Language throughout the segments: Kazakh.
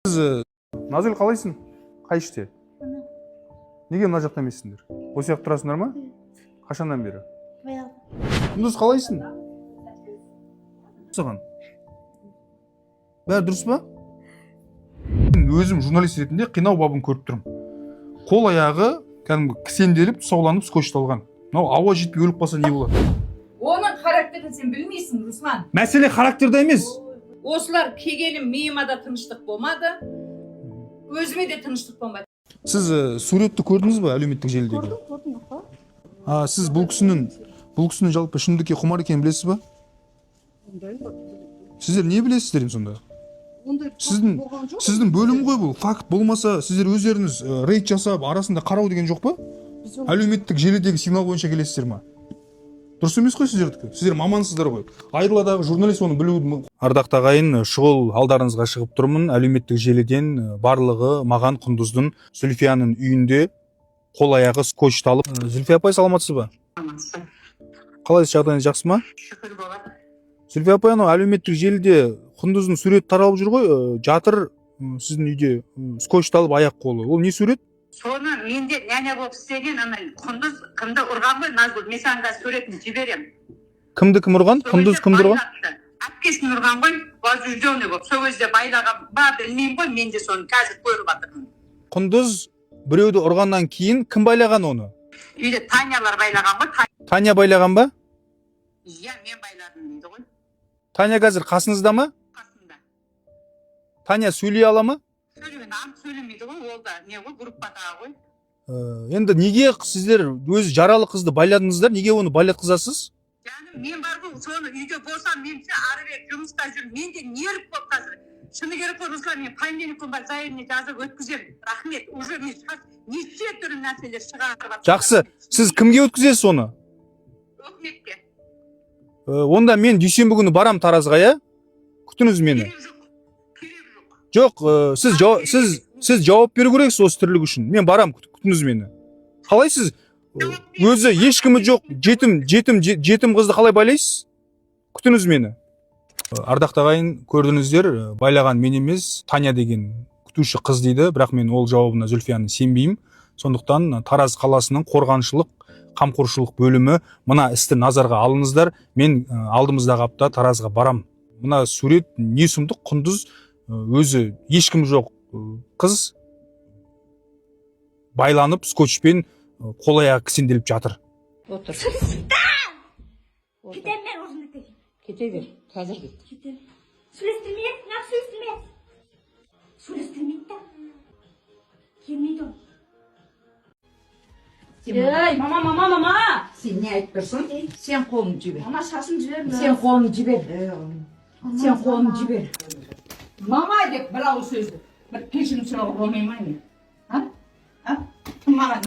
Назил, қалайсың? Қай іште? Неге мына жақта емессіңдер? Осы жақта тұрасыңдар ма? Қашаннан бері? Құндыз, қалайсың? Саған. Бәрі дұрыс па? Өзім журналист ретінде қинау бабын көріп тұрмын. Қол аяғы кәдімгі кісенделіп, тұсауланып, скотчталған. Мынау ауа жетпей өліп қалса не болады? Оның характерін сен білмейсің, Руслан. Мәселе характерда емес. Осылар келгенім миыма да тыныштық болмады. Өзіме де тыныштық болмады. Сіз суретті көрдіңіз ба әлеуметтік желідегі? Көрдім. Сіз бұл кісінің жалпы шындыққа құмар екенін білесіз ба? Сіздер не білесіздер сонда? Сіздің бөлім ғой бұл. Факт болмаса, сіздер өздеріңіз рейд жасап, арасында қарау деген жоқ па? Әлеуметтік желідегі сигнал бойынша келесіздер ма? Дұрыс емес қой сіздердікі. Сіздер мамансыздар ғой. Айырладағы журналист оны білуі. Ардақты ағайын, шұғыл алдарыңызға шығып тұрмын. Әлеуметтік желіден барлығы маған Құндыздың Зүлфияның үйінде қол аяғы скотчталып. Зүлфия апай, саламатсыз ба? Саламатсыз. Қалайсыз, жағдайыңыз жақсы ма? Шүкір болады. Зүлфия апай, анау әлеуметтік желіде Құндыздың суреті таралып жүр ғой, жатыр сіздің үйде скотчталып аяқ қолы. Ол не сурет? Соны менде няня болып істеген ана Құндыз кімді ұрған ғой, Назгүл, мен саған қазір суретін жіберем. Кімді кім ұрған? Құндыз кімді ұрған? Әпкесін ұрған ғой, возбужденный болып. Сол кезде байлаған ба білмеймін ғой, мен де соны қазір көріп жатырмын. Құндыз біреуді ұрғаннан кейін кім байлаған оны? Үйде Танялар байлаған ғой. Таня байлаған ба? Иә, мен байладым дейді ғой. Таня қазір қасыңызда ма? Қасында. Таня сөйлей ала ма? Сөйлемейді ғой, ол да не ғой, группадағы ғой. Енді неге сіздер өзі жаралы қызды байладыңыздар? Неге оны байлатқызасыз? Яғни мен бар ғой, соны үйде болсам, мен ары бері жұмыста жүрмін. Мен де нерві болып қазір. Шыны керек қой, Руслан, мен понедельник бар заявление жазып өткіземін. Рахмет. Уже мен неше түрлі нәрселер шығарып жатырмын. Жақсы. Сіз кімге өткізесіз оны? Өкіметке. Онда мен дүйсенбі күні барам Таразға, иә? Күтіңіз мені. Жоқ, сіз жауап беру керексіз осы тірлік үшін. Мен барам, күтіңіз мені. Қалай сіз өзі ешкімі жоқ, жетім қызды қалай байлайсыз? Күтіңіз мені. Ардақты ағайын, көрдіңіздер, байлаған мен емес, Таня деген күтуші қыз дейді, бірақ мен ол жауабына Зүлфияны сенбеймін. Сондықтан Тараз қаласының қорғаншылық, қамқоршылық бөлімі мына істі назарға алыңыздар. Мен алдымыздағы апта Таразға барам. Мына сурет не сұмдық? Құндыз өзі ешкім жоқ қыз байланып скотчпен қол аяғы кісенделіп жатыр. Отыр. Кетем мен осында тек. Кете бер, қазір кет. Кетем. Сөйлестірмейді, неғып сөйлестірмейді? Сөйлестірмейді да. Келмейді ол. Ей, мама! Сен не айтып тұрсың? Сен қолын жібер. Мама, шашын жіберді. Сен қолын жібер. Сен қолын жібер. Мама деп бір ауыз сөзді. Бір кешірім сұрауға болмай ма мен? Кім маған?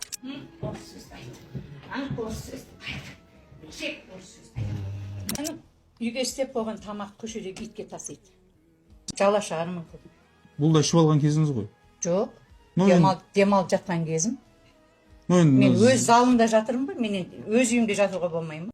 Осы сөзді айт. Осы сөзді айт. Шек осы сөзді айт. Үйге істеп қойған тамақ көшедегі итке тасиды. Жала шығармын. Бұл да ішіп алған кезіңіз ғой. Жоқ. Ну, Демалып жатқан кезім. мен Мен өз залымда жатырмын ба? Мен өз үйімде жатуға болмай ма?